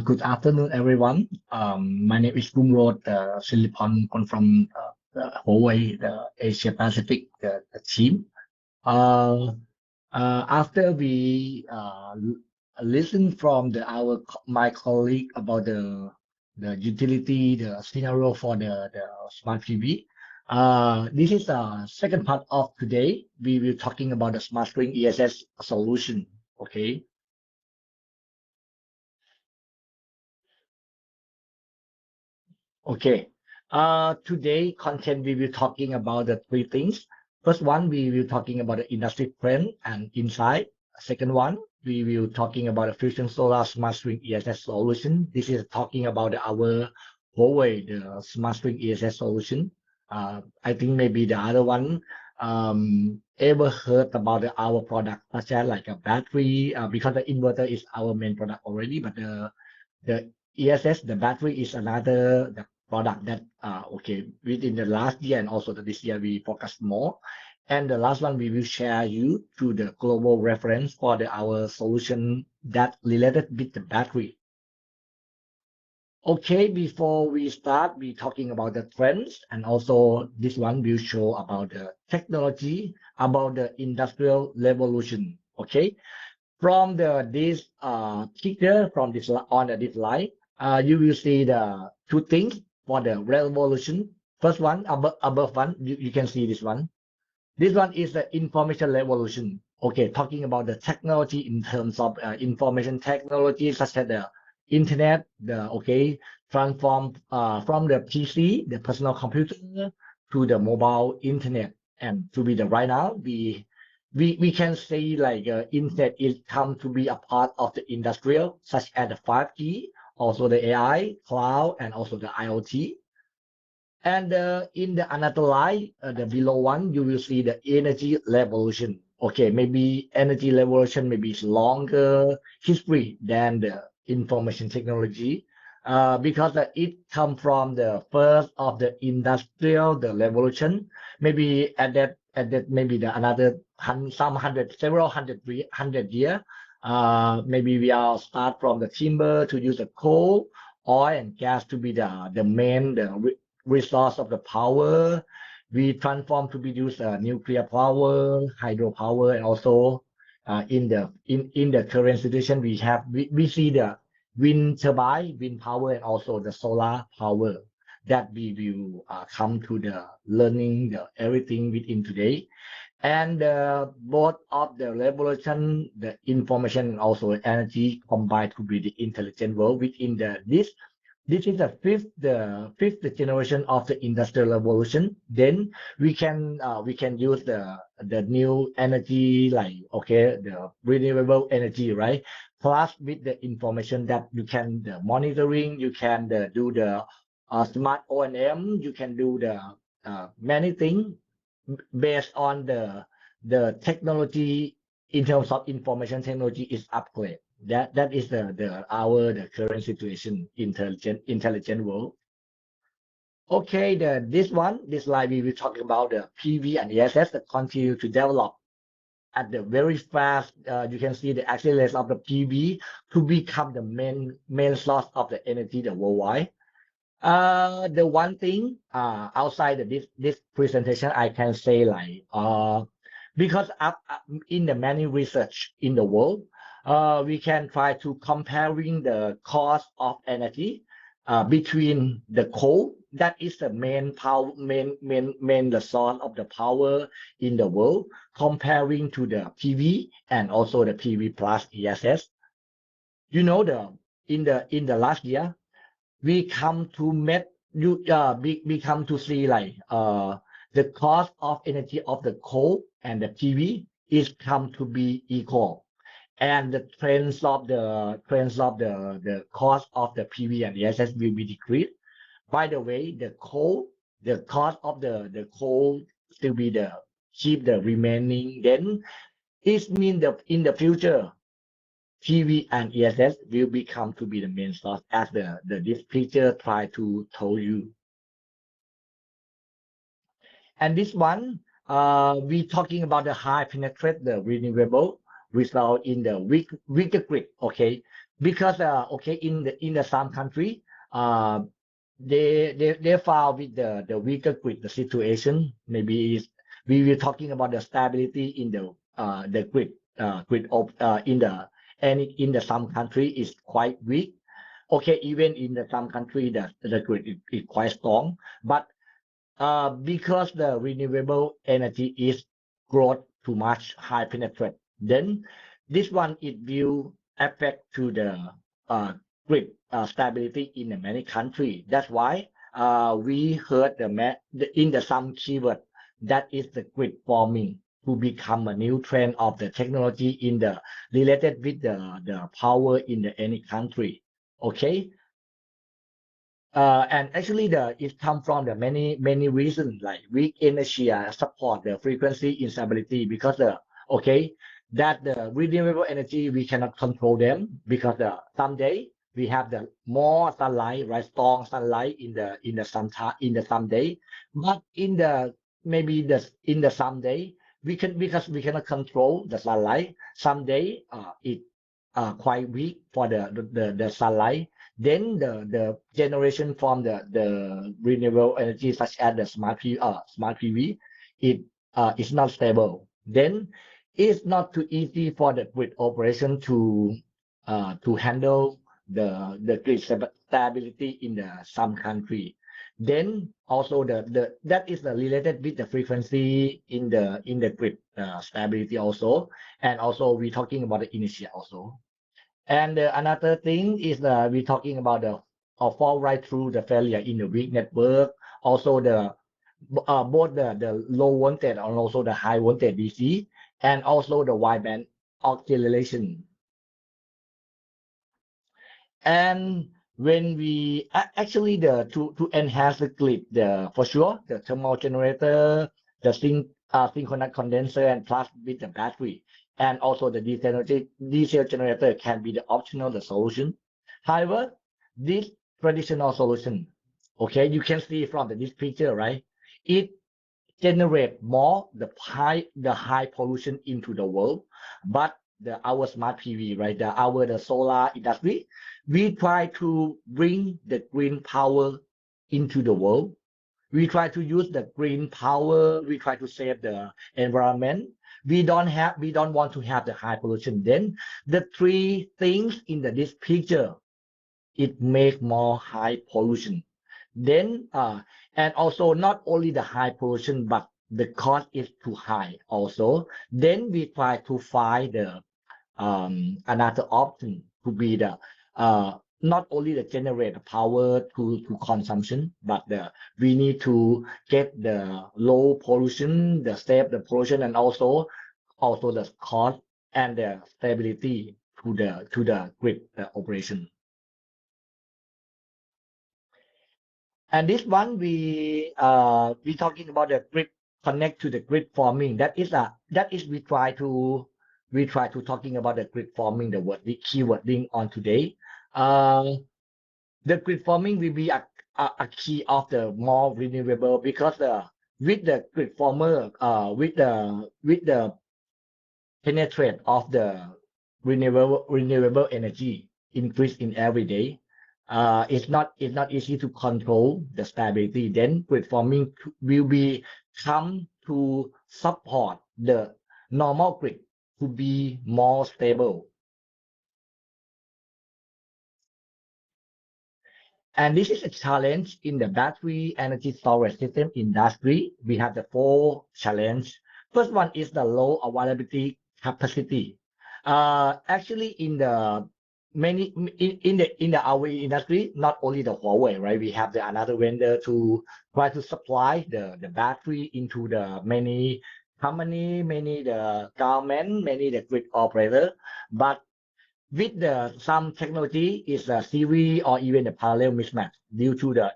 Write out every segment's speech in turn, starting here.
Good afternoon, everyone. My name is Gumrod Silipon from Hawaii, the Asia Pacific team. After we listen from my colleague about the utility, the scenario for the smart PV, this is the second part of today. We will talking about the smart string ESS solution. Okay. Okay. Today content we will talking about the three things. First one, we will talking about the industry trend and insight. Second one, we will talking about the fusion solar smart string ESS solution. This is talking about our Huawei, the smart string ESS solution. I think maybe the other one ever heard about our product such as like a battery because the inverter is our main product already, but the ESS, the battery is another the product that okay within the last year and also this year we focus more. And the last one we will share you to the global reference for our solution that related with the battery. Okay, before we start, we talking about the trends, and also this one will show about the technology, about the industrial revolution. Okay, from this picture from this on this slide, you will see the two things for the revolution. First one above one, you can see this one. This one is the information revolution. Okay, talking about the technology in terms of information technology such as the internet, transform from the PC, the personal computer, to the mobile internet, and to be the right now we can say like internet is come to be a part of the industrial such as the 5G, also the AI, cloud, and also the IoT. And in the another line, the below one, you will see the energy revolution. Okay, maybe energy revolution maybe is longer history than the information technology because it come from the first of the industrial the revolution. Maybe at that maybe the another several hundred year. Maybe we are start from the timber to use the coal, oil, and gas to be the main resource of the power. We transform to be used nuclear power, hydropower, and also in the current situation we see the wind turbine, wind power, and also the solar power that we will come to the learning the everything within today. And both of the revolution, the information and also energy combined to be the intelligent world within this is the fifth generation of the industrial revolution. Then we can use the new energy like the renewable energy, right? Plus with the information that you can the monitoring, you can do the smart O&M, you can do the many things based on the technology in terms of information technology is upgrade. That is the current situation, intelligent world. Okay, this slide we will talk about the PV and ESS that continue to develop at the very fast. You can see the acceleration of the PV to become the main source of the energy the worldwide. The one thing outside this presentation I can say like because in the many research in the world we can try to comparing the cost of energy between the coal that is the main power main the source of the power in the world comparing to the PV and also the PV plus ESS. You know in the last year we come to we come to see like the cost of energy of the coal and the PV is come to be equal, and the trends of the cost of the PV and ESS will be decreased. By the way, the cost of the coal still be the keep the remaining. Then it means that in the future PV and ESS will become to be the main source as this picture try to tell you. And this one, we talking about the high penetrate the renewable result in the weaker grid. Okay, because okay, in the some country, they found with the weaker grid the situation, maybe is we were talking about the stability in the grid of in the some country is quite weak. Okay, even in the some country the grid is quite strong, but because the renewable energy is growth too much high penetrate, then this one it will affect to the uh, grid stability in the many country. That's why we heard in the some keyword that is the grid forming to become a new trend of the technology in the related with the power in the any country. Okay, and actually, it come from the many reasons like weak energy support the frequency instability because okay that the renewable energy we cannot control them because someday we have the more sunlight, right, strong sunlight in the someday, but in the maybe the in the someday we can because we cannot control the sunlight. Someday it quite weak for the sunlight, then the generation from the renewable energy such as the smart PV, it is not stable. Then it's not too easy for the grid operation to handle the grid stability in the some country. Then also the that is related with the frequency in the grid stability also, and also we're talking about the inertia also. And another thing is we're talking about the fall right through the failure in the weak network. Also both the low voltage and also the high voltage DC, and also the wideband oscillation. And when we actually to enhance the grid, the for sure the thermal generator, the synchronous condenser, and plus with the battery, and also the diesel generator can be the optional the solution. However, this traditional solution, okay, you can see from this picture, right? It generate more the high pollution into the world, but our smart PV, right, the solar industry, we try to bring the green power into the world. We try to use the green power. We try to save the environment. We don't want to have the high pollution. Then the three things in this picture, it make more high pollution. Then and also not only the high pollution, but the cost is too high also. Then we try to find the another option to be the not only the generate power to consumption, but we need to get the low pollution, the save the pollution, and also the cost and the stability to the grid operation. And this one we talking about the grid connect to the grid forming. That is we try to talking about the grid forming, the keywording on today. The grid forming will be a key of the more renewable because with the grid former with the penetrate of the renewable energy increase in every day. It's not easy to control the stability. Then grid forming will be come to support the normal grid to be more stable. And this is a challenge in the battery energy storage system industry. We have the four challenge. First one is the low availability capacity. Actually, in the many in the our industry, not only the Huawei, right? We have the another vendor to try to supply the battery into the many company, many the government, many the grid operator, but with some technology is a series or even a parallel mismatch due to the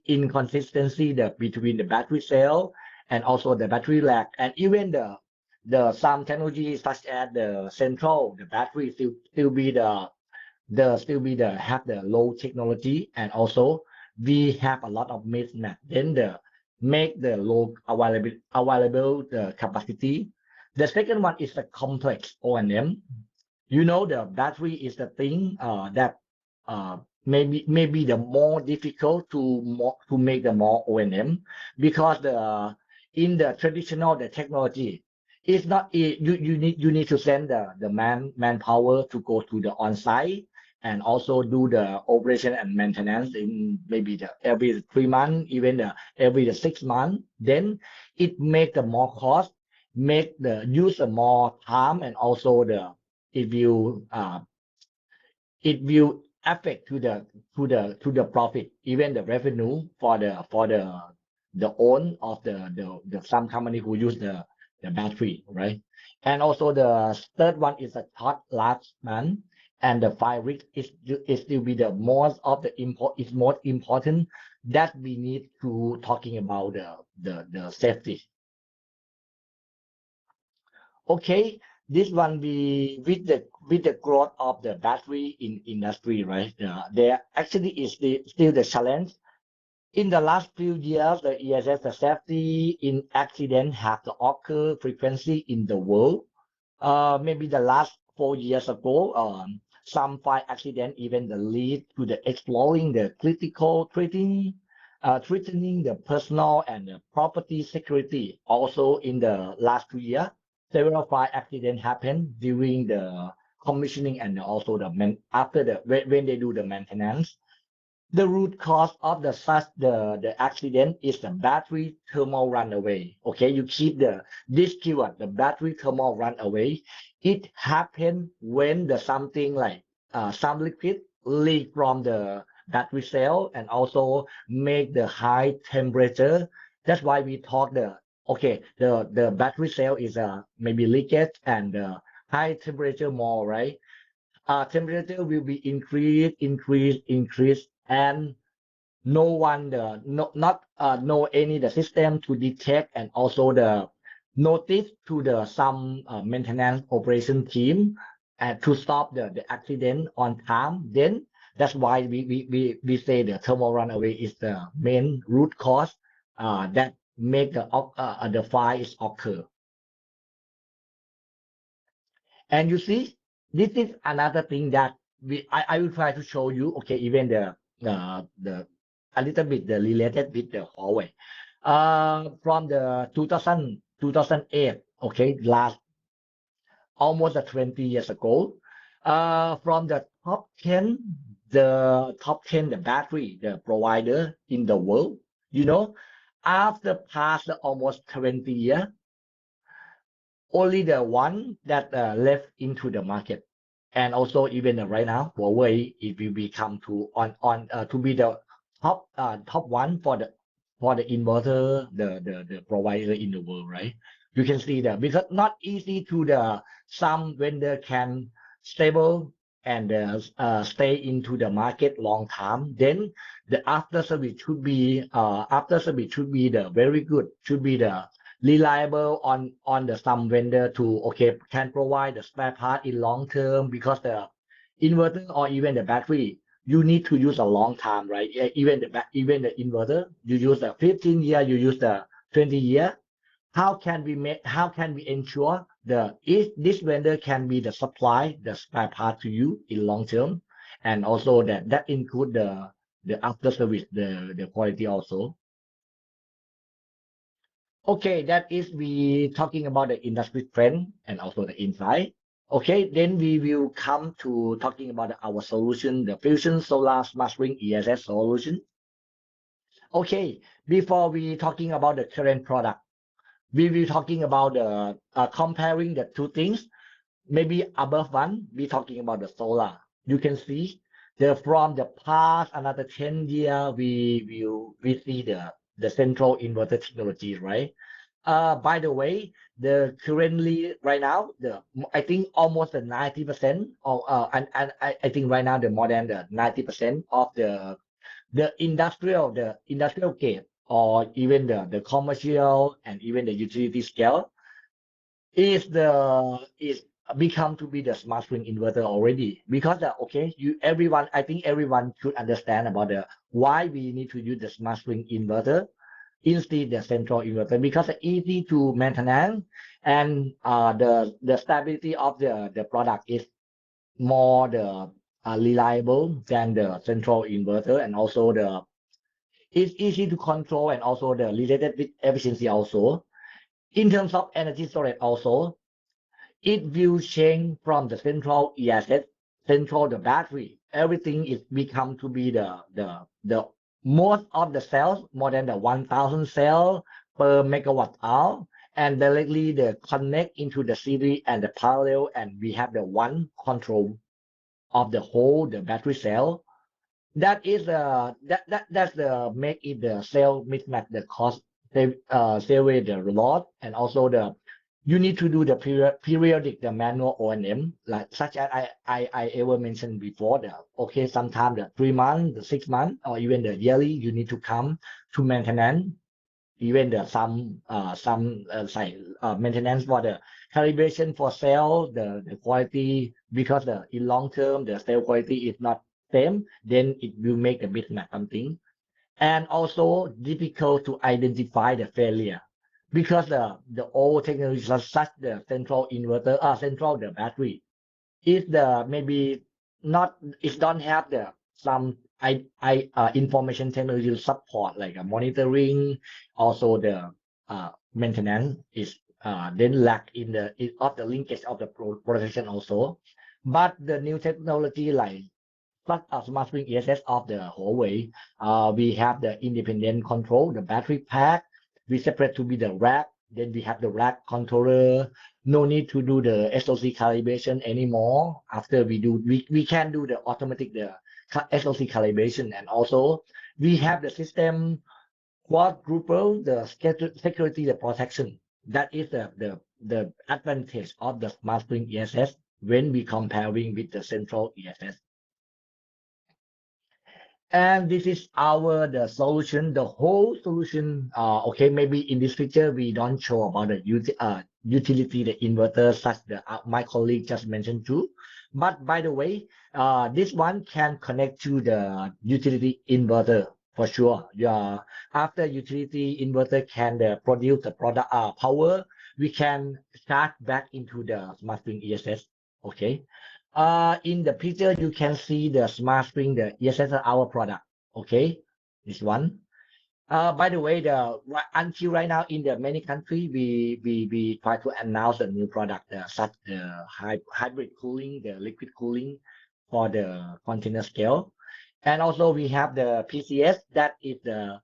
inconsistency between the battery cell and also the battery lag, and even the some technology such as the central the battery still be the have the low technology, and also we have a lot of mismatch, then make the low available the capacity. The second one is the complex O&M. You know, the battery is the thing that maybe the more difficult to make the more O&M, because the in the traditional the technology, it's not you need to send the manpower to go to the on-site and also do the operation and maintenance in maybe the every 3 months, even every 6 months. Then it make the more cost, make the use the more time, and also it will uh, it will affect to the profit, even the revenue for the own of the some company who use the battery, right? And also the third one is a thought last month, and the fire risk is still be the most of the is most important that we need to talking about the safety. Okay, this one we with the growth of the battery in industry, right? There actually is still the challenge. In the last few years, the ESS, the safety in accident have the occur frequency in the world. Maybe the last 4 years ago, some fire accident even the lead to the exploring the critical threatening the personal and the property security. Also, in the last 2 years, several fire accidents happened during the commissioning and also after when they do the maintenance. The root cause of the accident is the battery thermal runaway. Okay, you keep this keyword, the battery thermal runaway. It happened when the something like some liquid leak from the battery cell and also make the high temperature. That's why we talk the battery cell is maybe leakage and high temperature more, right? Temperature will be increase, and no one not no any the system to detect and also the notice to the some maintenance operation team and to stop the accident on time. Then that's why we say the thermal runaway is the main root cause that make the fire is occur. And you see, this is another thing that I will try to show you. Okay, even the a little bit the related with the Huawei. From the 2008, okay, last almost 20 years ago. From the top 10 the battery the provider in the world. You know, after past almost 20 years, only the one that left into the market. And also even right now, Huawei, it will become to be the top one for the inverter, the provider in the world, right? You can see that because not easy to the some vendor can stable and stay into the market long time. Then the after service should be the very good, should be the reliable on the some vendor to can provide the spare part in long term, because the inverter or even the battery you need to use a long time, right? Even the inverter you use the 15 year, you use the 20 year. How can we ensure if this vendor can be the supply the spare part to you in long term, and also that include the after service, the quality also. Okay, that is we talking about the industry trend and also the insight. Okay, then we will come to talking about our solution, the fusion solar smart string ESS solution. Okay, before we talking about the current product, we will talking about the comparing the two things. Maybe above one, we talking about the solar. You can see from the past another 10 year, we see the central inverter technology, right? By the way, the currently right now, I think almost the 90% of and I think right now the more than the 90% of the industrial gate, or even the commercial and even the utility scale is become to be the smart string inverter already, because everyone, I think everyone should understand about why we need to use the smart string inverter instead the central inverter, because it's easy to maintain, and the stability of the product is more the reliable than the central inverter, and also it's easy to control, and also the related with efficiency also. In terms of energy storage also, it will change from the central ESS, central the battery. Everything is become to be the most of the cells, more than the 1,000 cell per megawatt hour, and directly the connect into the series and the parallel, and we have the one control of the whole the battery cell. That is that's the make it the cell mismatch the cost, save away the loss, and also the you need to do the periodic the manual O&M, like such as I ever mentioned before, the okay sometimes the 3 months, the 6 months, or even the yearly you need to come to maintenance, even the some maintenance for the calibration for cell, the quality, because in long term the cell quality is not same, then it will make a mismatch something. And also difficult to identify the failure, because the old technology such the central inverter, central the battery is the maybe not, it don't have the some information technology to support, like a monitoring, also the maintenance is then lack in the of the linkage of the protection also. But the new technology like plus smart spring ESS of the Huawei, we have the independent control, the battery pack, we separate to be the rack, then we have the rack controller. No need to do the SOC calibration anymore. After we can do the automatic the SOC calibration, and also we have the system quadruple the security, the protection. That is the advantage of the smart spring ESS when we comparing with the central ESS. And this is our the solution, the whole solution. Okay, maybe in this picture we don't show about the utility, the inverter, such the my colleague just mentioned too. But by the way, this one can connect to the utility inverter for sure. Yeah, after utility inverter can produce the product power, we can charge back into the smart spring ESS. Okay. In the picture, you can see the smart spring, the ESS our product. Okay, this one. By the way, until right now in the many country, we try to announce a new product, such the hybrid cooling, the liquid cooling for the container scale, and also we have the PCS that is the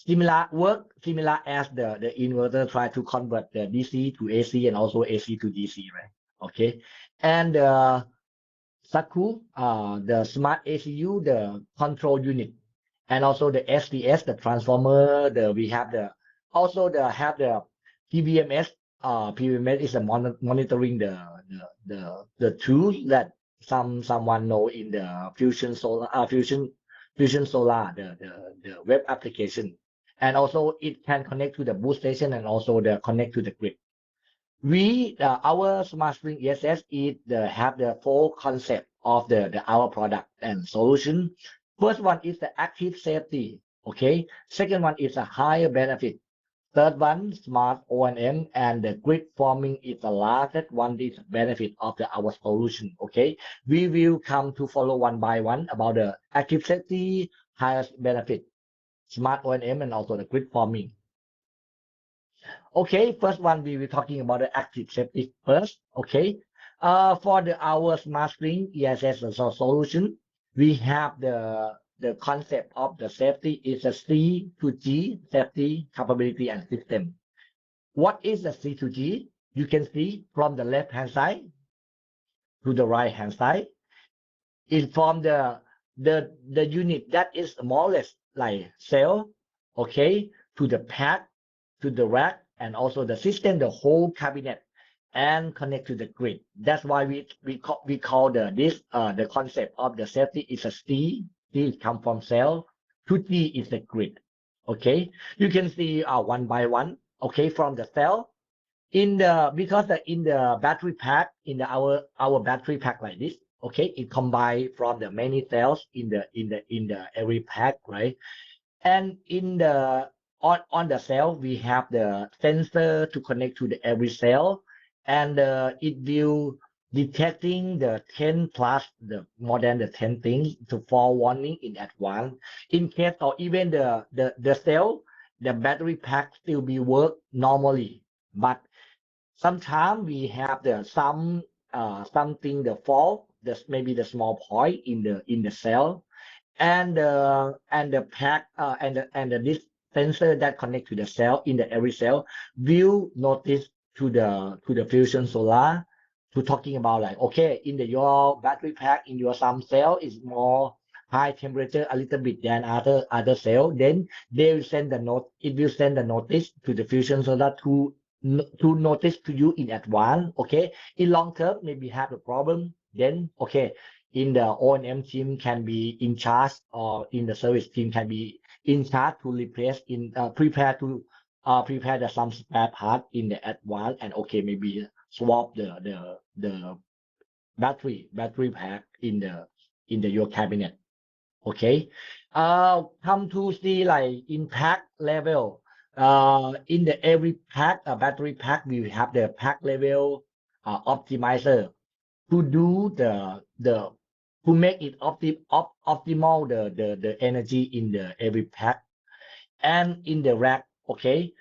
similar as the inverter try to convert the DC to AC and also AC to DC, right? Okay, and SACU, the smart ACU, the control unit, and also the SDS, the transformer. We have also have the PVMS. PVMS is a monitoring the tools that someone know in the fusion solar, the web application, and also it can connect to the boost station and also the connect to the grid. Our smart spring ESS have the full concept of our product and solution. First one is the active safety. Okay. Second one is a higher benefit. Third one, smart O&M, and the grid forming is the last one. Is benefit of our solution. Okay. We will come to follow one by one about the active safety, highest benefit, smart O&M, and also the grid forming. Okay, first one we will talking about the active safety first. Okay, for our smart spring ESS solution, we have the concept of the safety is a C to G, safety, capability, and system. What is the C to G? You can see from the left hand side to the right hand side. It's from the unit that is smallest, like cell, okay, to the pack, to the rack, and also the system, the whole cabinet, and connect to the grid. That's why we call the concept of the safety is a C. C come from cell. To G is the grid. Okay, you can see one by one. Okay, from the cell in the battery pack, in our battery pack like this. Okay, it combined from the many cells in the every pack, right? And in the on the cell, we have the sensor to connect to the every cell, and it will detecting the 10 plus the more than the 10 things to fall warning in advance in case, or even the cell, the battery pack still be work normally, but sometimes we have the something the fault, maybe the small point in the cell, and the pack this sensor that connect to the cell in the every cell will notice to the fusion solar to talking about like, okay, in the your battery pack in your some cell is more high temperature a little bit than other cell, then they will send the note, it will send the notice to the fusion solar to notice to you in advance. Okay, in long term maybe have a problem, then okay, in the O&M team can be in charge, or in the service team can be in charge to replace in prepare the some spare part in the advance, and okay, maybe swap the battery pack in the your cabinet. Okay, come to see like impact level. In the every pack, battery pack, we have the pack level optimizer to do the to make it optimal the energy in the every pack. And in the rack, okay,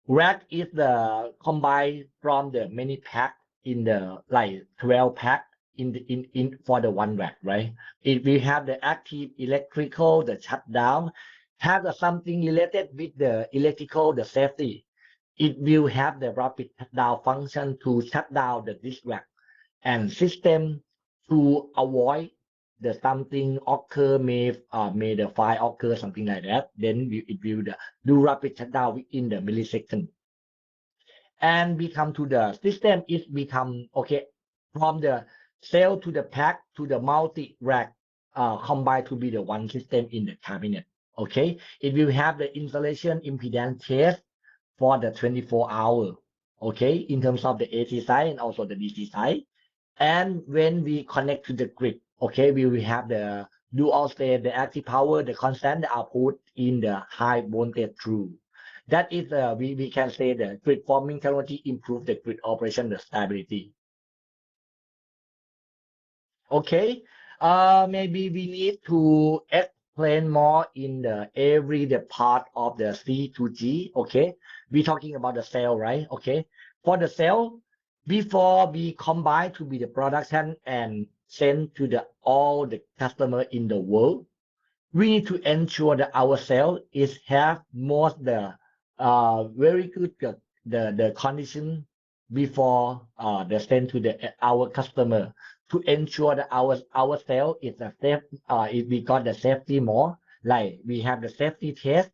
rack is the combined from the many pack in the like 12 pack in for the one rack, right? If we have the active electrical, the shutdown, have something related with the electrical, the safety, it will have the rapid shutdown function to shut down the disk rack and system to avoid the something occur, may the fire occur, something like that, then it will do rapid shutdown within the millisecond. And we come to the system, it become okay from the cell to the pack to the multi rack combined to be the one system in the cabinet. Okay, it will have the installation impedance test for the 24-hour, okay, in terms of the AC side and also the DC side. And when we connect to the grid, okay, we will have the dual state, the active power, the constant output in the high voltage through. That is, we can say the grid forming technology improve the grid operation, the stability. Okay, maybe we need to explain more in the part of the C2G. Okay, we're talking about the cell, right? Okay, for the cell, before we combine to be the production and send to all the customer in the world, we need to ensure that our cell is have most the very good the condition before the send to our customer, to ensure that our cell is a safe, if we got the safety more, like we have the safety test,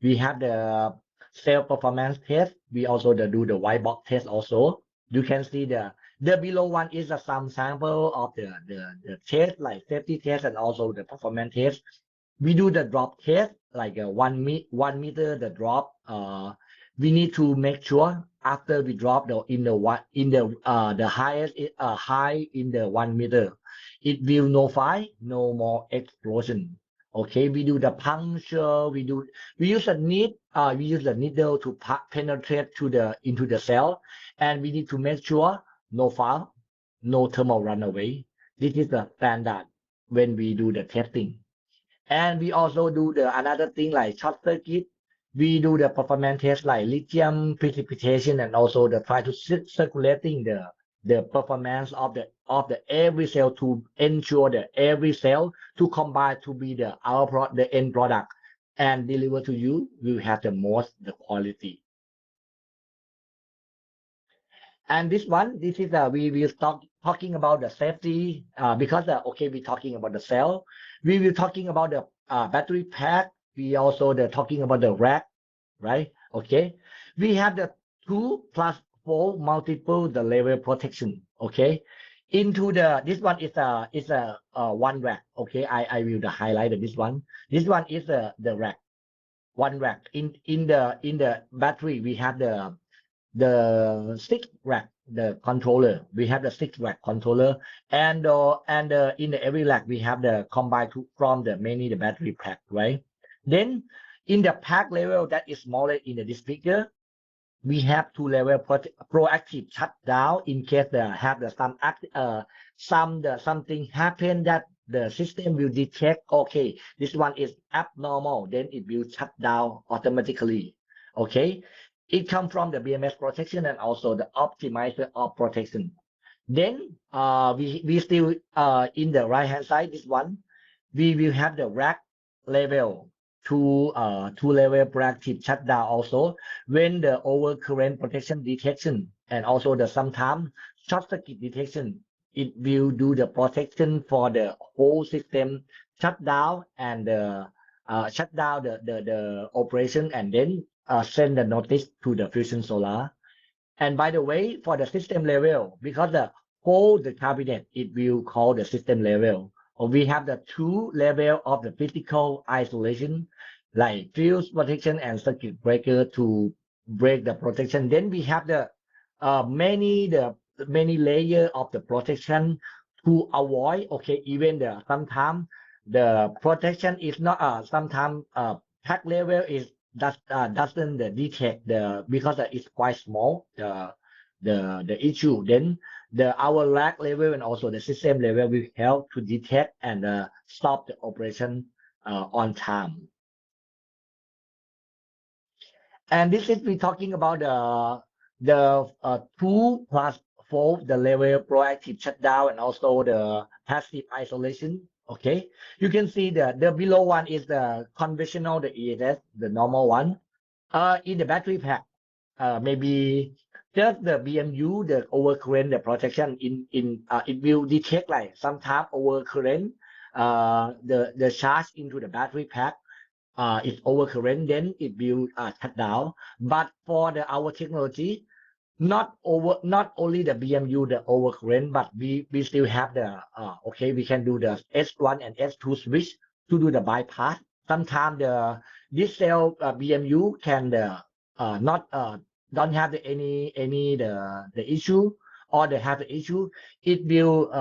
we have the cell performance test, we also do the white box test also. You can see the below one is some sample of the test, like safety test and also the performance test. We do the drop test, like 1 meter the drop. We need to make sure after we drop the highest high in the 1 meter, it will notify no more explosion. Okay, we do the puncture, we use a needle to penetrate into the cell, and we need to make sure no fire, no thermal runaway. This is the standard when we do the testing. And we also do another thing like short circuit. We do the performance test like lithium precipitation, and also try to circulating the performance of the every cell to ensure that every cell to combine to be the end product and deliver to you will have the most the quality. And this is we will start talking about the safety, because okay, we're talking about the cell, we will talking about the battery pack, we also talking about the rack, right? Okay, we have the 2+4 multiple the level protection. Okay, into this one is a one rack. Okay, I will highlight this one. This one is the rack, one rack. In the battery we have the 6 rack, the controller, we have the 6 rack controller, and in every rack we have the combined from the battery pack, right? Then in the pack level that is smaller in this figure, we have two-level proactive shutdown in case something happen that the system will detect. Okay, this one is abnormal, then it will shut down automatically. Okay, it comes from the BMS protection and also the optimizer of protection. Then we still in the right hand side, this one we will have the rack level two-level proactive shutdown also when the overcurrent protection detection and also the sometimes short circuit detection. It will do the protection for the whole system shut down and shut down the operation and then send the notice to the fusion solar. And by the way, for the system level, because the whole the cabinet, it will call the system level. Or we have the two level of the physical isolation, like fuse protection and circuit breaker to break the protection. Then we have the many layer of the protection to avoid. Okay, even the sometimes the protection is not sometimes pack level is doesn't detect the because it's quite small the issue. Then our rack level and also the system level will help to detect and stop the operation on time. And this is we talking about the 2+4 the level proactive shutdown and also the passive isolation. Okay, you can see the below one is the conventional, the ESS, the normal one. In the battery pack, maybe just the BMU, the overcurrent, the protection it will detect like sometimes overcurrent, the charge into the battery pack is overcurrent, then it will shut down. But for our technology, not only the BMU, the overcurrent, but we still have the okay, we can do the S1 and S2 switch to do the bypass. Sometimes this cell BMU can not don't have any the issue, or they have the issue. It will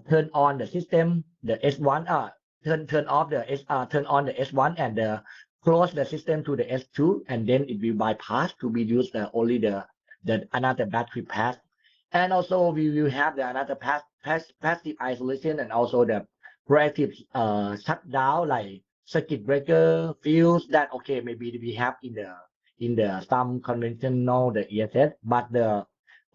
turn on the system, the S1 turn off the turn on the S1 and close the system to the S2, and then it will bypass to be used only the another battery pack. And also we will have the another passive isolation and also the proactive shutdown like circuit breaker, fuse, that okay, maybe we have in the some conventional the ESS. But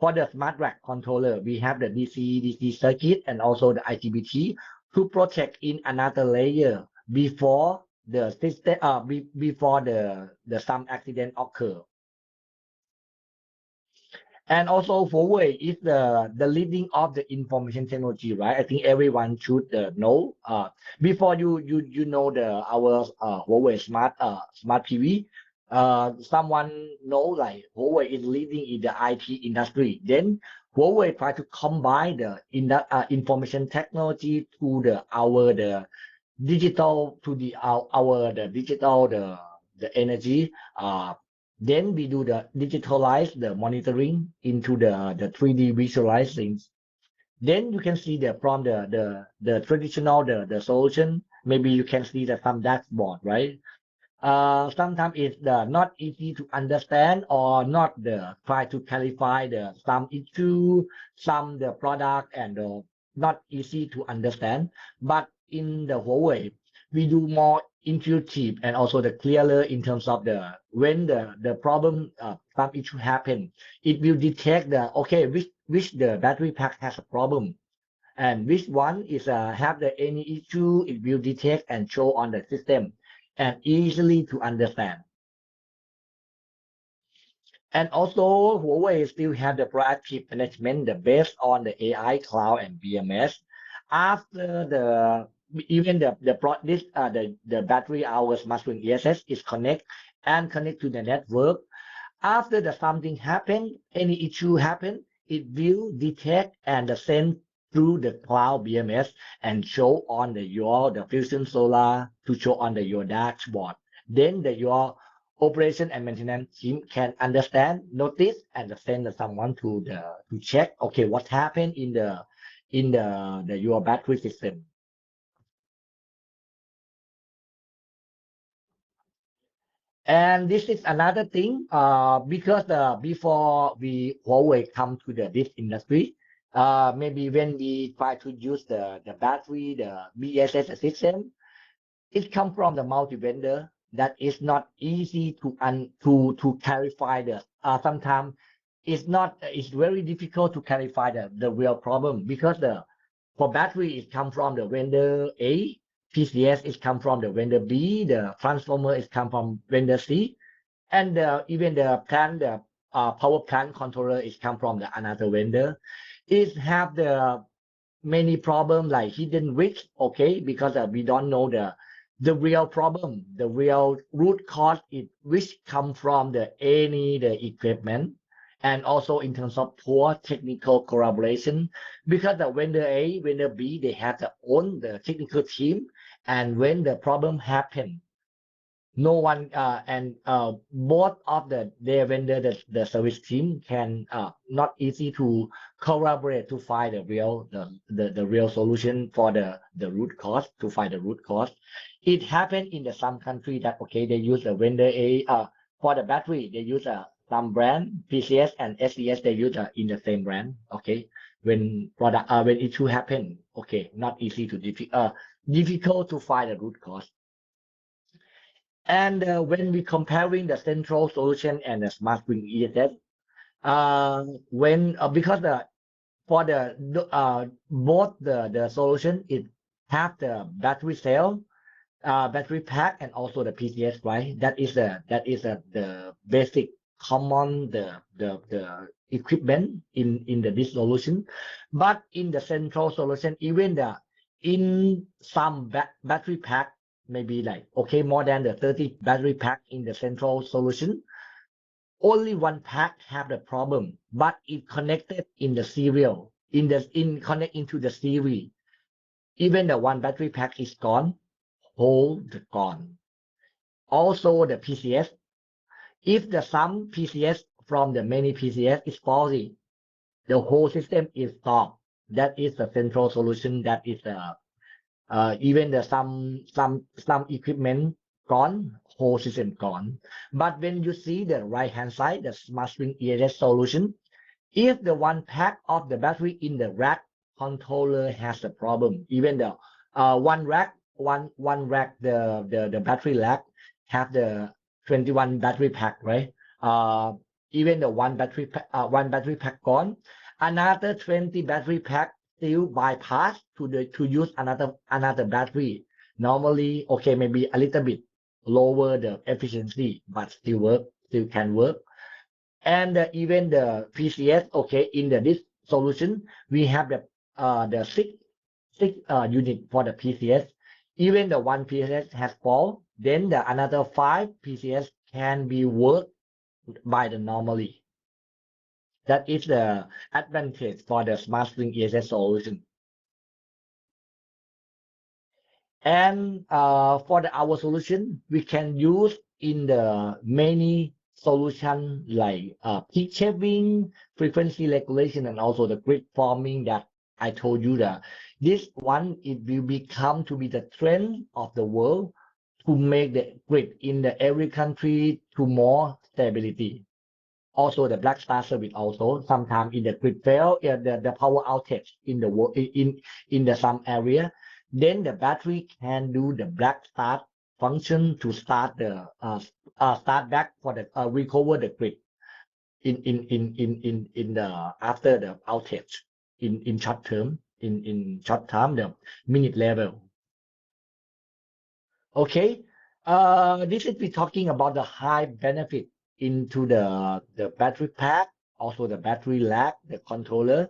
for the smart rack controller, we have the DC circuit and also the IGBT to protect in another layer before the system before the some accident occur. And also Huawei is the leading of the information technology, right? I think everyone should know. Before you know our Huawei smart TV, someone know like Huawei is leading in the IT industry. Then Huawei try to combine the information technology to our digital to our digital the energy. Then we do the digitalize the monitoring into the 3D visualizing. Then you can see from the traditional the solution. Maybe you can see some dashboard, right? Sometimes it's not easy to understand or not try to clarify some issue, some the product and not easy to understand. But in the Huawei, we do more intuitive and also the clearer in terms of when the problem some issue happen, it will detect okay, which the battery pack has a problem and which one is have any issue. It will detect and show on the system and easily to understand. And also Huawei still have the proactive management based on the AI cloud and BMS. After even the battery hours mastering ESS is connect to the network. After something happen, any issue happen, it will detect and send through the cloud BMS and show on the fusion solar to show on your dashboard. Then your operation and maintenance team can understand, notice, and send someone to check. Okay, what happened in your battery system. And this is another thing, because before Huawei come to this industry, maybe when we try to use the battery, the BSS system, it comes from the multi-vendor that is not easy to clarify sometimes it's very difficult to clarify the real problem, because for battery it comes from the vendor A, PCS is come from the vendor B, the transformer is come from vendor C, and even the power plant controller is come from another vendor. It have the many problem like hidden risk, okay, because we don't know the real problem, the real root cause, which come from the equipment, and also in terms of poor technical collaboration, because the vendor A, vendor B, they have their own the technical team, and when the problem happen, no one and both of their vendor, the service team can not easy to collaborate to find the real solution for the root cause, to find the root cause. It happened in some country that okay, they use the vendor A for the battery, they use some brand, PCS and SCS, they use in the same brand, okay. When product when issue happen, okay, not easy to difficult to find the root cause. And when we comparing the central solution and the smart grid ESS, when because for both the solution, it have the battery cell, battery pack, and also the PCS, right? That is the basic common the equipment in this solution. But in the central solution, even in some battery pack, maybe like okay, more than the 30 battery pack in the central solution, only one pack have the problem, but it connected in the serial, connect into the series. Even the one battery pack is gone, whole gone. Also the PCS, if some PCS from the many PCS is faulty, the whole system is stopped. That is the central solution. That is even some equipment gone, whole system gone. But when you see the right hand side, the smart string ESS solution, if the one pack of the battery in the rack controller has a problem, even the one rack, the battery rack have the 21 battery pack, right? Even the one battery pack gone, another 20 battery pack still bypass to use another battery. Normally, okay, maybe a little bit lower the efficiency, but still can work. And even the PCS, okay, in this solution, we have the six unit for the PCS. Even the one PCS has fault, then the another 5 PCS can be worked by the normally. That is the advantage for the smart string ESS solution. And for our solution, we can use in the many solution like peak shaving, frequency regulation, and also the grid forming that I told you that this one, it will become to be the trend of the world to make the grid in every country to more stability. Also the black start service also sometimes in the grid fail, the power outage in the world in some area, then the battery can do the black start function to start start back for the recover the grid in the after the outage in short term, in short term, the minute level. Okay, this is we talking about the high benefit into the battery pack, also the battery rack, the controller.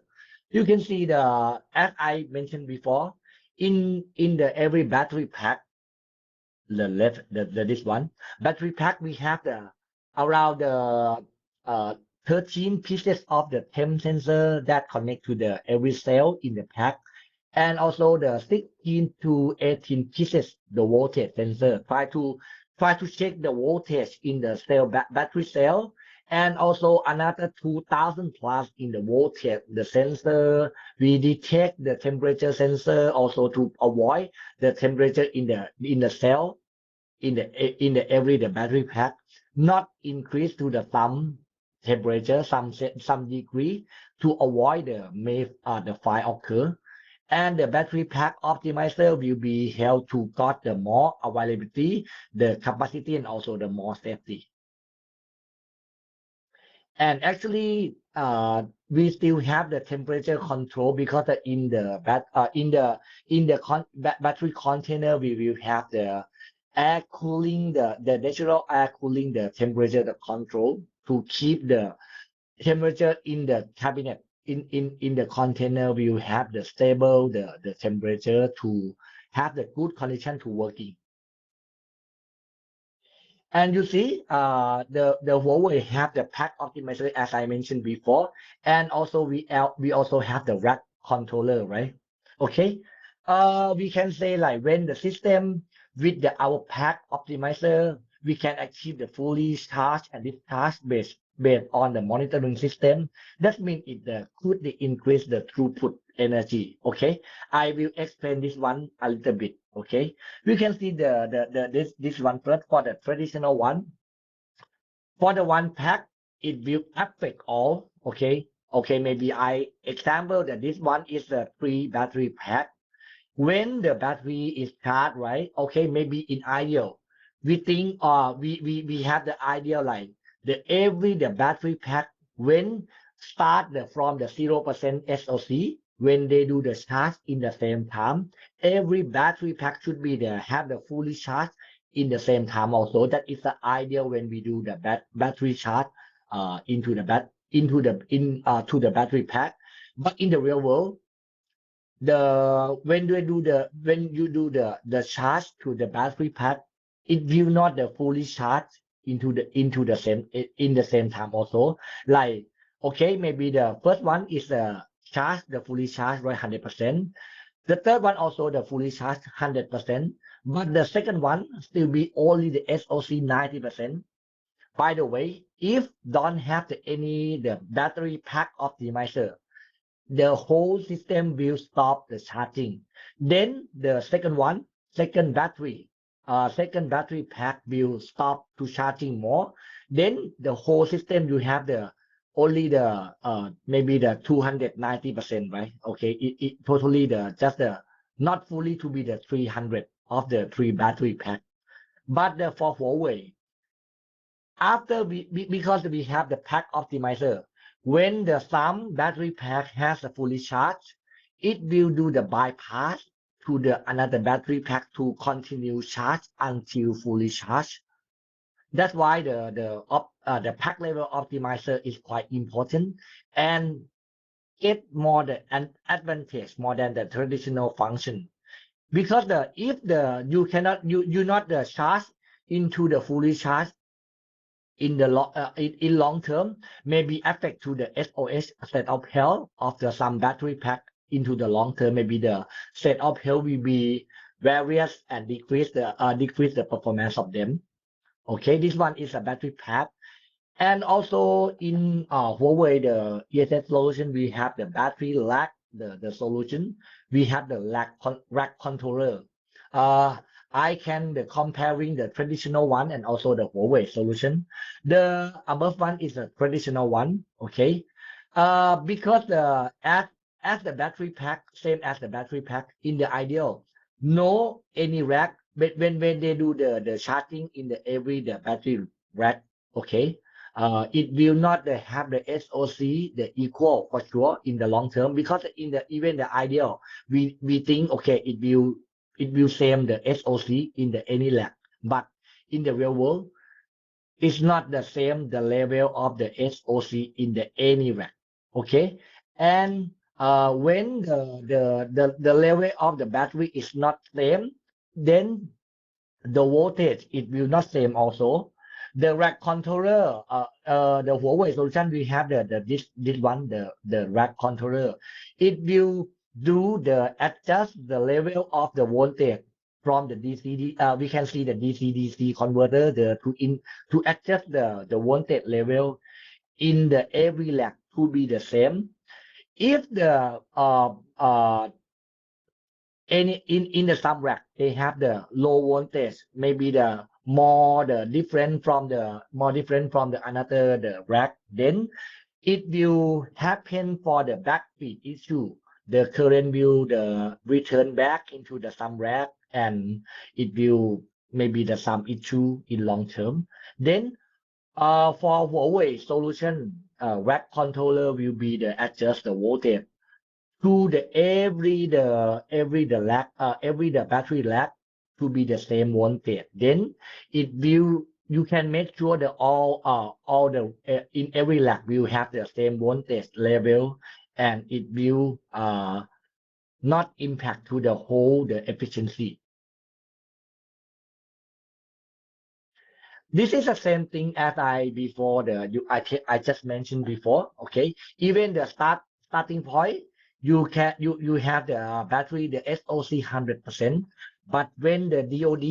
You can see as I mentioned before, in the every battery pack, the left this one battery pack, we have around the 13 pieces of the temp sensor that connect to the every cell in the pack, and also the 16 to 18 pieces the voltage sensor try to check the voltage in the cell battery cell, and also another 2000 plus in the voltage the sensor. We detect the temperature sensor also to avoid the temperature in the cell in the every the battery pack, not increase to the some temperature, some degree, to avoid the fire occur. And the battery pack optimizer will be held to got the more availability, the capacity, and also the more safety. And actually, we still have the temperature control because in the battery container we will have the air cooling, the natural air cooling the temperature, the control to keep the temperature in the cabinet. In the container we will have the stable the temperature to have the good condition to working. And you see, the Huawei have the pack optimizer as I mentioned before, and also we also have the rack controller, right? Okay, we can say like when the system with our pack optimizer, we can achieve the fully charge and discharge based on the monitoring system. That means it could increase the throughput energy. Okay, I will explain this one a little bit. Okay, we can see this one first for the traditional one. For the one pack, it will affect all. Okay, maybe I example that this one is a 3 battery pack. When the battery is charged, right? Okay, maybe in ideal, we think we have the ideal like the battery pack when start from the 0% SOC, when they do the charge in the same time, every battery pack should be there, have the fully charged in the same time also. That is the ideal when we do the battery charge to the battery pack. But in the real world, when you do the charge to the battery pack, it will not the fully charge into the same time also. Like okay, maybe the first one is the fully charge right 100%. The third one also the fully charged 100%, but the second one still be only the SOC 90%. By the way, if don't have the battery pack optimizer, the whole system will stop the charging. Then the second battery pack will stop to charging more. Then the whole system you have only maybe the 290%, right? Okay, it totally just not fully to be the 300 of the 3 battery pack. But for Huawei, after because we have the pack optimizer, when the some battery pack has a fully charged, it will do the bypass to the another battery pack to continue charge until fully charged. That's why the pack level optimizer is quite important and get more an advantage more than the traditional function. Because if you not the charge into the fully charged in long term, maybe affect to the SOS, state of health of the some battery pack into the long term. Maybe the state of health will be various and decrease the performance of them. Okay, this one is a battery pack. And also in Huawei, the ESS solution, we have the battery rack, the solution. We have the rack controller. I can comparing the traditional one and also the Huawei solution. The above one is a traditional one. Okay, because as the battery pack, same as the battery pack in the ideal, no any rack. But when they do the charging in the battery rack, okay, it will not have the SOC the equal for sure in the long term, because even the ideal we think okay it will same the SOC in any lab, but in the real world it's not the same the level of the SOC in any rack. Okay, and when the level of the battery is not same, then the voltage it will not same also. The rack controller, the Huawei solution, we have this one, the rack controller. It will do adjust the level of the voltage from the DC. We can see the DC-DC converter to adjust the voltage level in every rack to be the same. If in the some rack they have the low voltage, maybe the more different from the another the rack, then it will happen for the backfeed issue. The current will return back into the some rack, and it will maybe the some issue in long term. Then for Huawei solution, rack controller will be the adjust the voltage to the every the rack every the battery rack to be the same voltage. Then it will, you can make sure that all the in every rack will have the same voltage level, and it will not impact to the whole the efficiency. This is the same thing as I just mentioned before. Okay, even the starting point, you have the battery, the SOC 100%, but when the DOD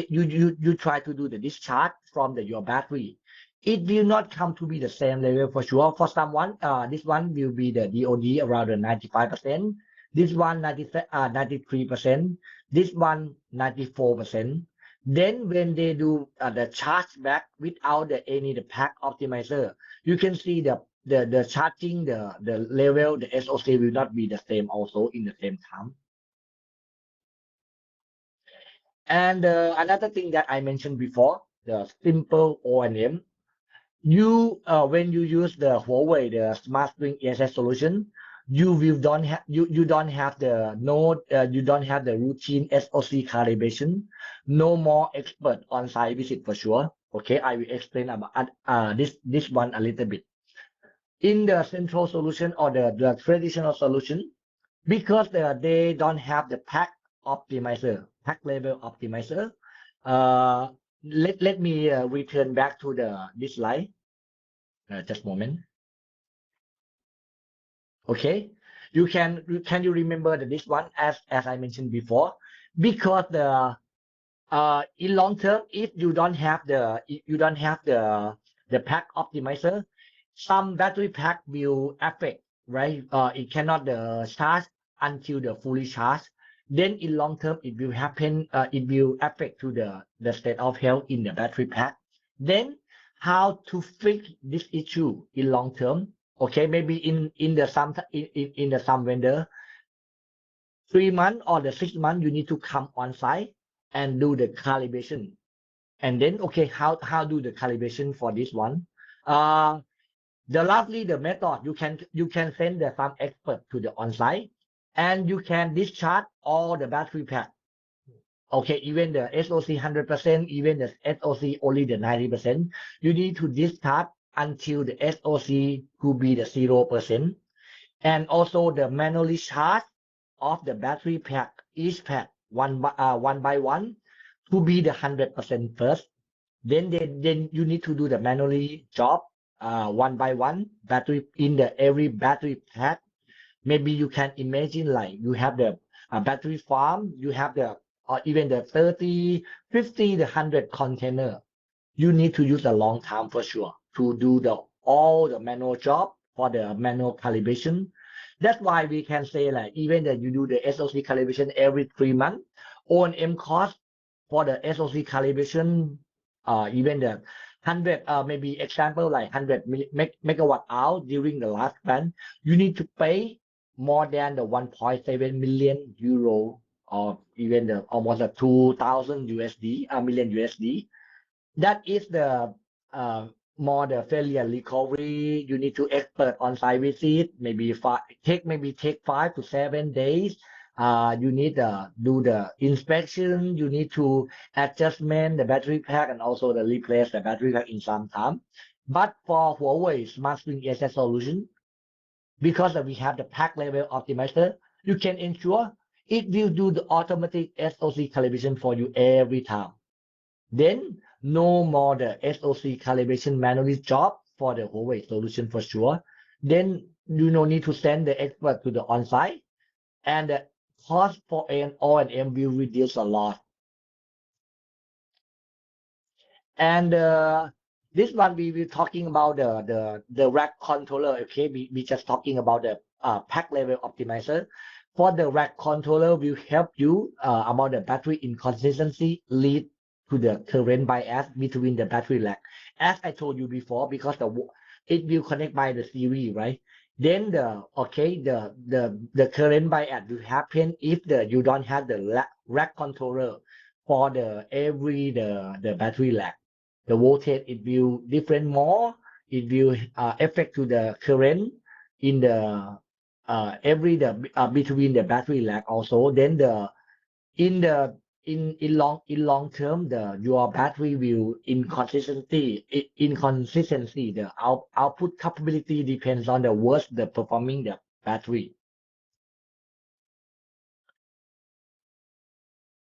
you try to do the discharge from your battery, it will not come to be the same level for sure. For someone, this one will be the DOD around the 95%, this one 93%, this one 94%. Then when they do the charge back without any pack optimizer, you can see the charging the level, the SOC will not be the same also in the same time. And another thing that I mentioned before, the simple O&M. When you use the Huawei the Smart String ESS solution, you don't have the you don't have the routine SOC calibration. No more expert on-site visit for sure. Okay, I will explain about this one a little bit. In the central solution or the traditional solution, because they don't have the pack optimizer, pack level optimizer. Let me return back to this slide. Just a moment. Okay, can you remember this one as I mentioned before? Because in long term, if you don't have the pack optimizer, some battery pack will affect, right? It cannot charge until the fully charged. Then in long term, it will happen. It will affect to the state of health in the battery pack. Then how to fix this issue in long term? Okay, maybe in the some vendor, 3 months or the 6 months, you need to come on site and do the calibration. And then, okay, how do the calibration for this one? Lastly, the method, you can send some expert to the on site, and you can discharge all the battery pack. Okay, even the SOC 100%, even the SOC only the 90%, you need to discharge until the SOC could be the 0%. And also the manually charge of the battery pack, each pack one by one, to be the 100% first. Then you need to do the manually job one by one battery in every battery pack. Maybe you can imagine like you have the battery farm, you have even the 30, 50, the 100 container. You need to use a long time for sure to do all the manual job for the manual calibration. That's why we can say like even that you do the SOC calibration every 3 months, O&M cost for the SOC calibration, even the 100, maybe example like 100 megawatt hour during the last plan, you need to pay more than the 1.7 million euro, or even the almost a 2,000 USD, million USD. That is the more the failure recovery. You need to expert on-site visit, maybe take 5 to 7 days. You need to do the inspection. You need to adjustment the battery pack and also the replace the battery pack in some time. But for Huawei Smart String ESS solution, because we have the pack level optimizer, you can ensure it will do the automatic SOC calibration for you every time. Then no more the SOC calibration manually job for the Huawei solution for sure. Then you no need to send the expert to the on-site, and the cost for an O&M will reduce a lot. And this one we will talking about the rack controller. Okay, we just talking about the pack level optimizer. For the rack controller will help you about the battery inconsistency lead to the current bias between the battery rack. As I told you before, because it will connect by the series, right? Then the current bias will happen if you don't have the rack controller for the battery rack. The voltage it will different more. It will affect to the current in the between the battery rack also. Then in the in long term your battery will inconsistency the output capability depends on the worse the performing the battery.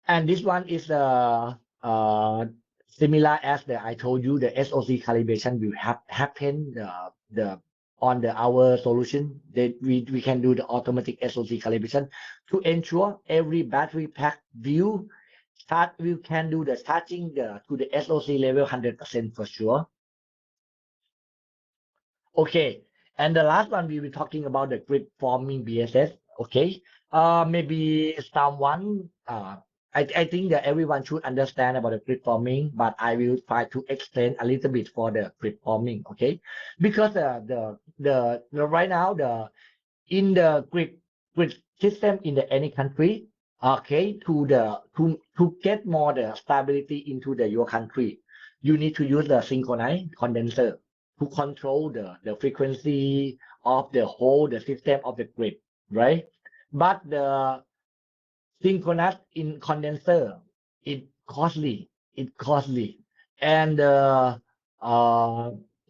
And this one is similar as I told you, the SOC calibration will happen the on our solution that we can do the automatic SOC calibration to ensure every battery pack we can do the charging to the SOC level 100% for sure. Okay, and the last one we were talking about the grid forming BSS. Okay, maybe someone I think that everyone should understand about the grid forming, but I will try to explain a little bit for the grid forming. Okay, because the right now in the grid system in any country, okay, to get more the stability into your country, you need to use the synchronized condenser to control the frequency of the system of the grid, right? But the synchronous in condenser it costly and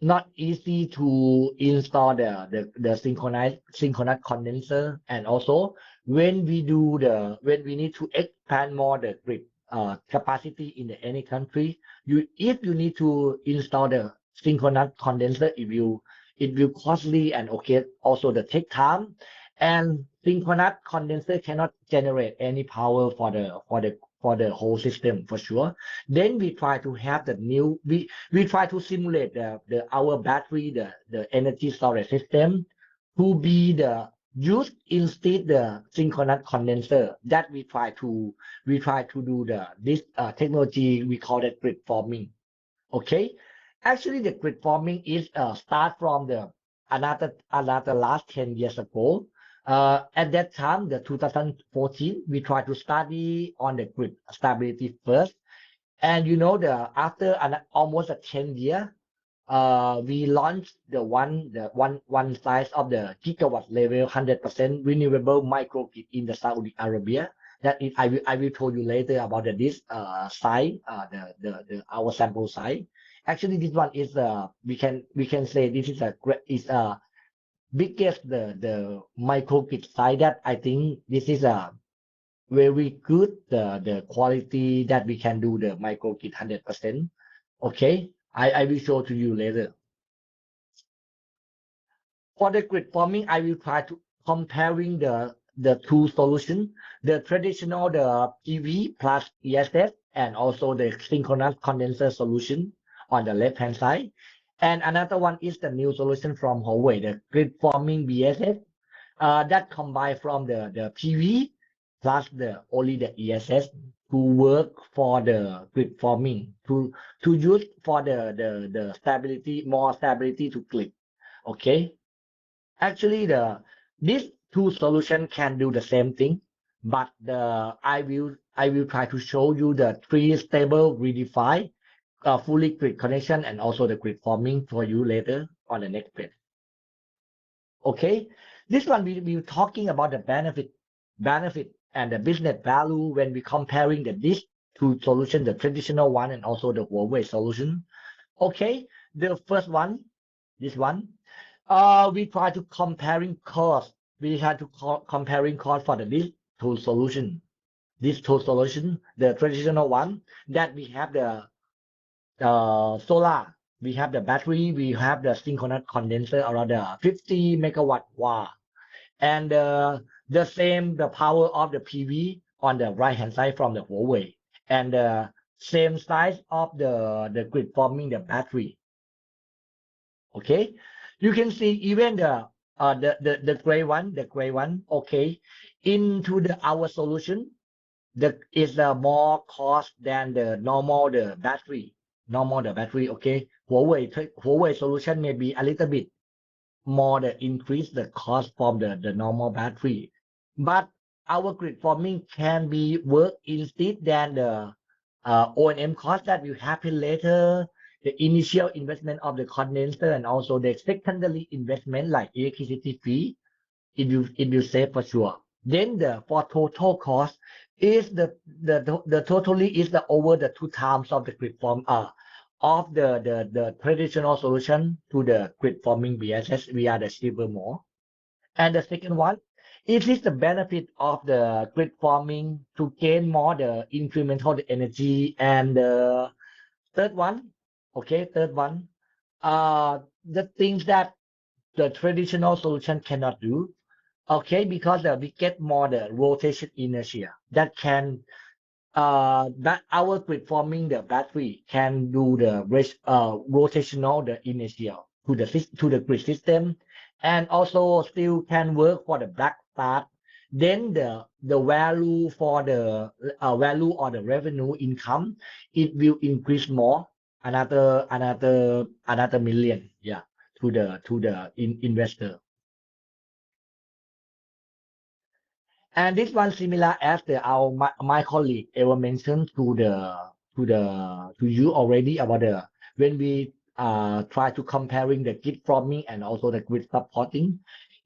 not easy to install the synchronous condenser. And also when we need to expand more the grid capacity in any country, if you need to install the synchronous condenser, it will costly and okay also the take time. And synchronous condenser cannot generate any power for the whole system for sure. Then we try to have we try to simulate our battery the energy storage system to be the used instead the synchronous condenser. That we try to do this technology we call it grid forming. Okay, actually the grid forming is start from the another last 10 years ago. At that time, the 2014, we tried to study on the grid stability first. And after almost 10 years, we launched the one size of the gigawatt level 100% renewable microgrid in the Saudi Arabia. That is, I will tell you later about this site, our sample site. Actually, this one is we can say this is a biggest the microgrid side that I think this is a very good the quality that we can do the microgrid 100%. Okay, I will show to you later. For the grid forming, I will try to comparing the two solutions, the traditional the PV plus ESS and also the synchronous condenser solution on the left hand side. And another one is the new solution from Huawei, the grid forming BSS, that combine from the PV plus only the ESS to work for the grid forming to use for the stability, more stability to grid. Okay, actually these two solutions can do the same thing, but I will try to show you the three stable redefined fully grid connection and also the grid forming for you later on the next page. Okay, this one we talking about the benefit and the business value when we comparing these two solutions, the traditional one and also the Huawei solution. Okay, the first one, this one, we try to comparing cost. We try to comparing cost for these two solution. This two solution, the traditional one that we have the solar, we have the battery, we have the synchronous condenser around 50 megawatt watt, and the same the power of the PV on the right hand side from the Huawei, and the same size of the grid forming the battery. Okay, you can see even the gray one. Okay, into our solution, the is the more cost than the normal the battery. Okay. Huawei solution may be a little bit more the increase the cost from the normal battery, but our grid forming can be work instead than the O&M cost that will happen later, the initial investment of the condenser and also the secondary investment like electricity fee. It will save for sure. Then the for total cost is the totally is the over the 2 times of the grid form of the traditional solution to the grid forming BSS via the silver more. And the second one, it is the benefit of the grid forming to gain more the incremental energy. And the third one, the things that the traditional solution cannot do, okay, because we get more the rotation inertia that can that our grid forming the battery can do the rotational the inertia to the grid system, and also still can work for the black start. Then the value for the value or the revenue income, it will increase more, another million, yeah, to the investor. And this one similar as my colleague ever mentioned to you already about the when we try to comparing the grid forming and also the grid supporting.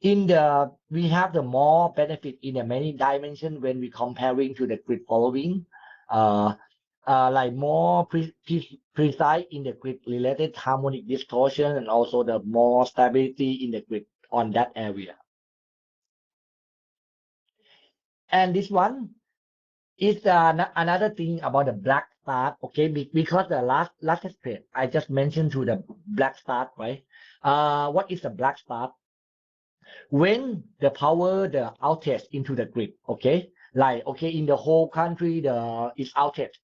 We have the more benefit in the many dimensions when we comparing to the grid following, like more precise in the grid related harmonic distortion and also the more stability in the grid on that area. And this one is another thing about the black start, okay? Because the last page I just mentioned to the black start, right? What is the black start? When the power the outage into the grid, okay? Like okay, in the whole country it's outage.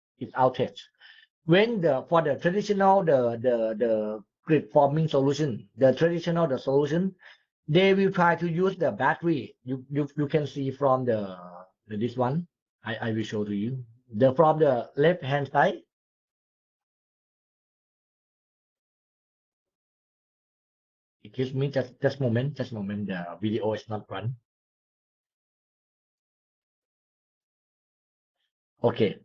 When for the traditional the grid forming solution, the solution, they will try to use the battery. You can see from this one. I will show to you. From the left hand side. Excuse me, just moment. The video is not run. Okay.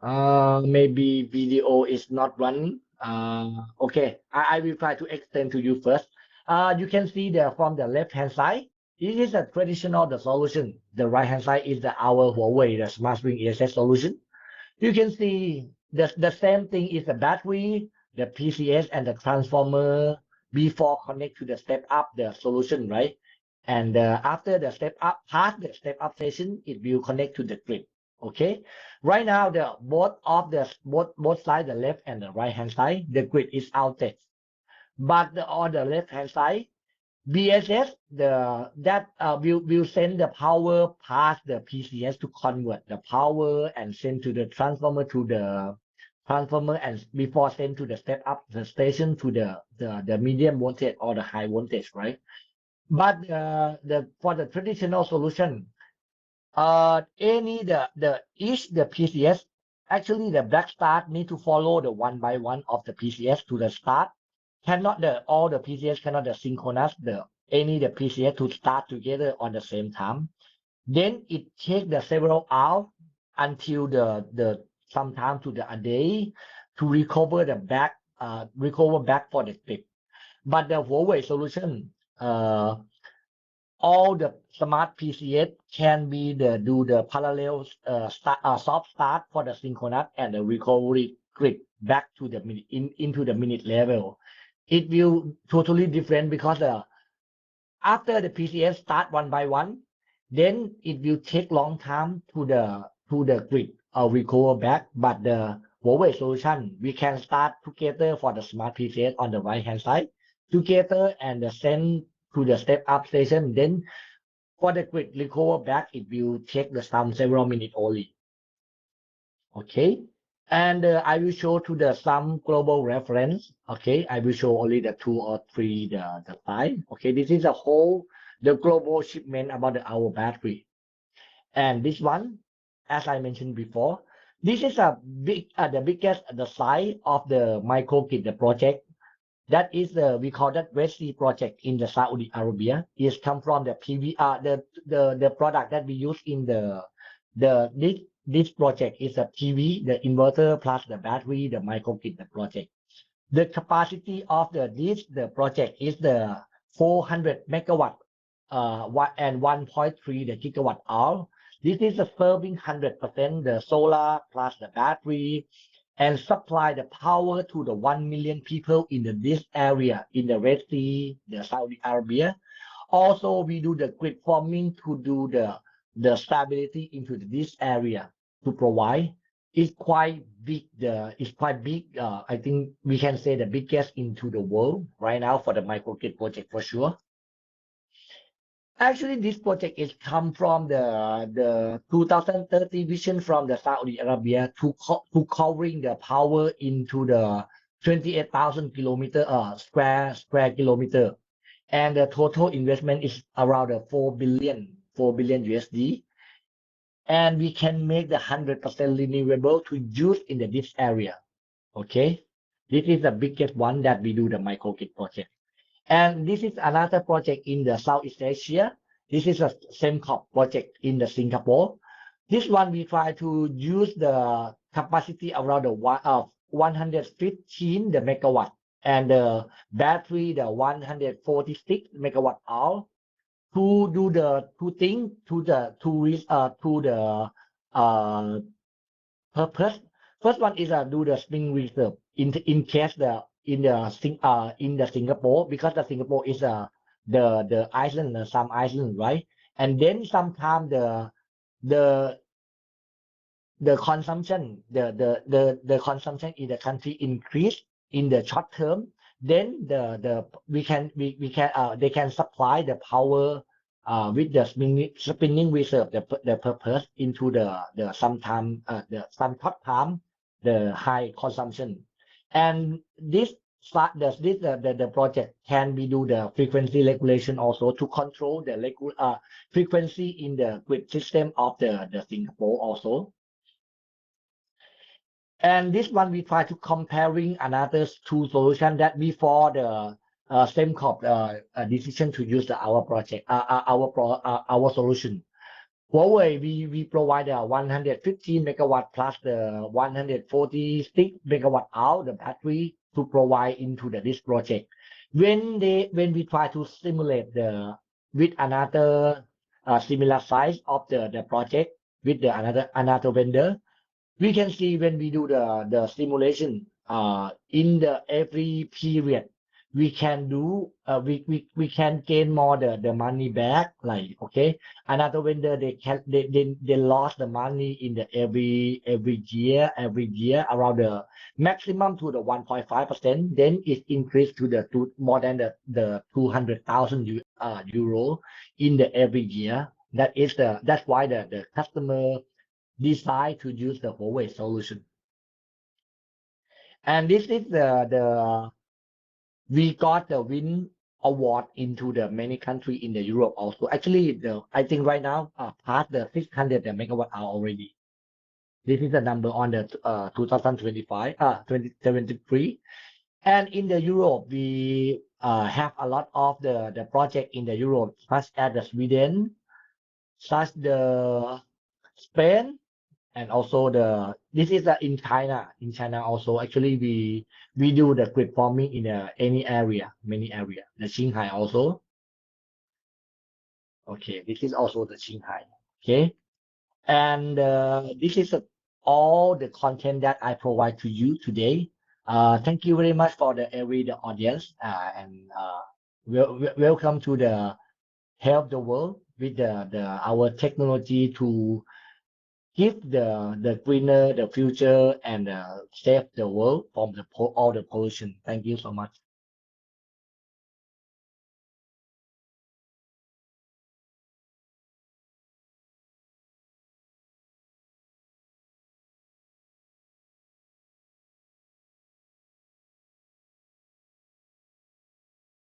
Maybe video is not running. Okay. I will try to extend to you first. You can see from the left hand side. This is a traditional the solution. The right hand side is our Huawei the Smart Spring ESS solution. You can see the same thing is the battery, the PCS, and the transformer before connect to the step up the solution, right? And after the step up, past the step up station, it will connect to the grid. Okay. Right now, both sides, the left and the right hand side, the grid is outage. But on the left hand side, BSS will send the power past the PCS to convert the power and send to the transformer and before send to the step up the station to the medium voltage or the high voltage, right? But for the traditional solution, each the PCS, actually the black start need to follow the one by one of the PCS to the start. All the PCS cannot synchronous the PCS to start together on the same time. Then it takes the several hours until sometime to a day to recover back for the grid. But the Huawei solution, all the smart PCS can be do the parallel soft start for the synchronous and the recovery grid back to the minute into the minute level. It will totally different because after the PCS start one by one, then it will take long time to the grid recover back. But the Huawei solution, we can start together for the smart PCS on the right hand side together and send to the step up station. Then for the grid recover back, it will take several minutes only. Okay. And I will show to the some global reference. Okay, I will show only the 2 or 3 the slide. Okay, this is the whole the global shipment about our battery. And this one, as I mentioned before, this is a big the biggest the size of the microgrid the project. That is the we call that Red Sea project in the Saudi Arabia. Is come from the PV the product that we use in this project is a PV, the inverter plus the battery, the microgrid the project. The capacity of the project is the 400 megawatt and 1.3 the gigawatt hour. This is serving 100% the solar plus the battery and supply the power to the 1 million people in this area in the Red Sea, the Saudi Arabia. Also, we do the grid forming to do the stability into this area to provide. It's quite big. It's quite big. I think we can say the biggest into the world right now for the microgrid project for sure. Actually, this project is come from the 2030 vision from the Saudi Arabia to covering the power into the 28,000 kilometer square kilometer, and the total investment is around 4 billion USD, and we can make the 100% renewable to use in this area. Okay, this is the biggest one that we do the microgrid project. And this is another project in the Southeast Asia. This is a SEMCOP project in the Singapore. This one we try to use the capacity around the 115 the megawatt and the battery the 146 megawatt hour to do the two things to the purpose. First one is do the spring reserve in case in the Singapore, because the Singapore is the island, some island, right? And then sometimes the consumption the consumption in the country increase in the short term. Then they can supply the power with the spinning reserve the purpose into the sometime some short time the high consumption. And the project can be do the frequency regulation also to control the frequency in the grid system of the Singapore also. And this one we try to comparing another 2 solutions that before the SEMCOP decision to use our project our solution. Huawei, we provide 115 megawatt plus the 146 megawatt hour the battery to provide into this project. When we try to simulate with another similar size of the project with the another vendor, we can see when we do the simulation in the every period we can do we can gain more the money back, like okay, another vendor they lost the money in the every year around the maximum to the 1.5%, then it increased to more than the 200,000 euro in the every year. That's why the customer decide to use the Huawei solution. And this is we got the win award into the many country in the Europe also. Actually, I think right now past the 600 megawatt hour already. This is the number on the 2023. And in the Europe, we have a lot of the project in the Europe, such as the Sweden, such the Spain, and also this is in China. In China also, actually we do the grid forming in many area. The Shanghai also. Okay, this is also the Shanghai. Okay, and this is all the content that I provide to you today. Thank you very much for the audience, and welcome to the help the world with our technology to give the greener the future and save the world from all the pollution. Thank you so much.